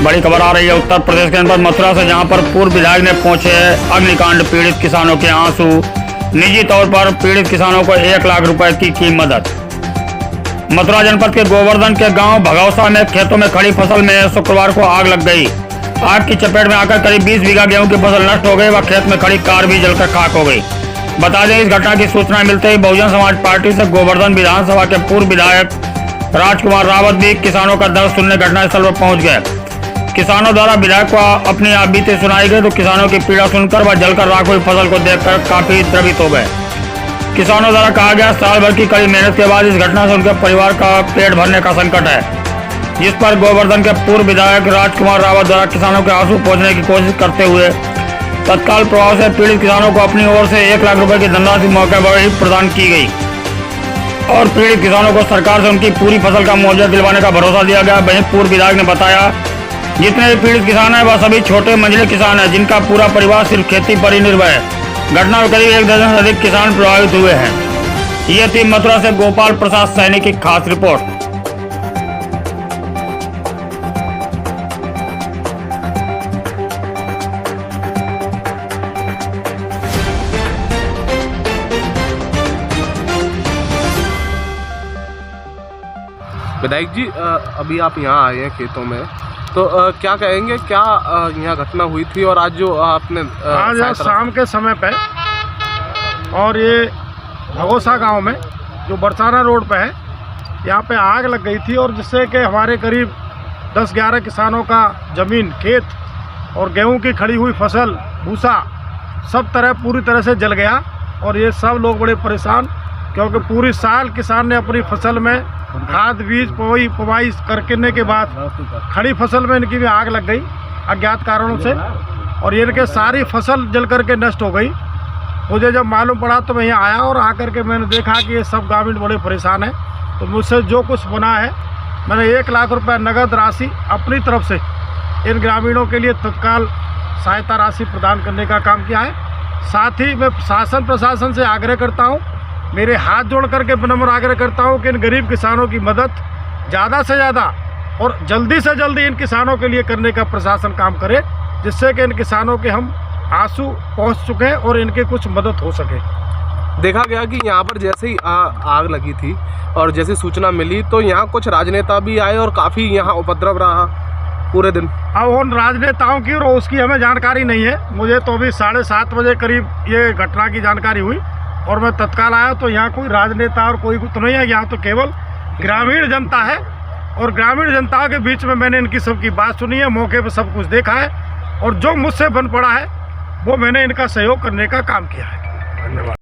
बड़ी खबर आ रही है उत्तर प्रदेश के जनपद मथुरा से, जहां पर पूर्व विधायक ने पहुंचे अग्निकांड पीड़ित किसानों के आंसू। निजी तौर पर पीड़ित किसानों को 1 लाख रुपए की मदद। मथुरा जनपद के गोवर्धन के गांव भगौसा में खेतों में खड़ी फसल में शुक्रवार को आग लग गई। आग की चपेट में आकर करीब 20 बीघा गेहूं की फसल नष्ट हो गई व खेत में खड़ी कार भी जलकर खाक हो गई। बता दें, इस घटना की सूचना मिलते ही बहुजन समाज पार्टी से गोवर्धन विधानसभा के पूर्व विधायक राजकुमार रावत भी किसानों का दर्द सुनने घटनास्थल पर पहुंच गए। किसानों द्वारा विधायक को अपनी आप बीते सुनाई गई तो किसानों की पीड़ा सुनकर व जलकर राख हुई फसल को देखकर काफी द्रवित हो गए। किसानों द्वारा कहा गया, साल भर की कड़ी मेहनत के बाद इस घटना से उनके परिवार का पेट भरने का संकट है, जिस पर गोवर्धन के पूर्व विधायक राजकुमार रावत द्वारा किसानों के आंसू पोंछने की कोशिश करते हुए तत्काल प्रभाव से पीड़ित किसानों को अपनी ओर से 1 लाख रुपए की धनराशि मौके पर ही प्रदान की गई और पीड़ित किसानों को सरकार से उनकी पूरी फसल का मुआवजा दिलवाने का भरोसा दिया गया। वहीं पूर्व विधायक ने बताया, जितने भी पीड़ित किसान हैं वह सभी छोटे मंझले किसान हैं, जिनका पूरा परिवार सिर्फ खेती पर ही निर्भर है। घटना में करीब 1 दर्जन से अधिक किसान प्रभावित हुए हैं। ये थी मथुरा से गोपाल प्रसाद सैनी की खास रिपोर्ट। विधायक जी, अभी आप यहाँ आए हैं खेतों में, तो क्या कहेंगे, क्या यहाँ घटना हुई थी और आज जो आपने आज शाम के समय पे और ये भगोसा गांव में जो बरसाना रोड पे है, यहाँ पे आग लग गई थी और जिससे कि हमारे करीब 10-11 किसानों का ज़मीन, खेत और गेहूं की खड़ी हुई फसल, भूसा सब तरह पूरी तरह से जल गया। और ये सब लोग बड़े परेशान, क्योंकि पूरी साल किसान ने अपनी फसल में खाद बीज पवाई करने के बाद खड़ी फसल में इनकी भी आग लग गई अज्ञात कारणों से और इनके सारी फसल जल करके नष्ट हो गई। मुझे जब मालूम पड़ा तो मैं यहाँ आया और आकर के मैंने देखा कि ये सब ग्रामीण बड़े परेशान हैं। तो मुझसे जो कुछ बना है, मैंने 1 लाख रुपए नगद राशि अपनी तरफ से इन ग्रामीणों के लिए तत्काल सहायता राशि प्रदान करने का काम किया है। साथ ही मैं शासन प्रशासन से आग्रह करता हूँ, मेरे हाथ जोड़ करके विनम्र आग्रह करता हूँ कि इन गरीब किसानों की मदद ज़्यादा से ज़्यादा और जल्दी से जल्दी इन किसानों के लिए करने का प्रशासन काम करे, जिससे कि इन किसानों के हम आंसू पहुँच चुके हैं और इनके कुछ मदद हो सके। देखा गया कि यहाँ पर जैसे ही आग लगी थी और जैसे सूचना मिली तो यहाँ कुछ राजनेता भी आए और काफ़ी यहाँ उपद्रव रहा पूरे दिन। अब उन राजनेताओं की और उसकी हमें जानकारी नहीं है। मुझे तो अभी 7:30 बजे करीब ये घटना की जानकारी हुई और मैं तत्काल आया तो यहाँ कोई राजनेता और कोई तो नहीं है, यहाँ तो केवल ग्रामीण जनता है और ग्रामीण जनता के बीच में मैंने इनकी सबकी बात सुनी है, मौके पर सब कुछ देखा है और जो मुझसे बन पड़ा है वो मैंने इनका सहयोग करने का काम किया है। धन्यवाद।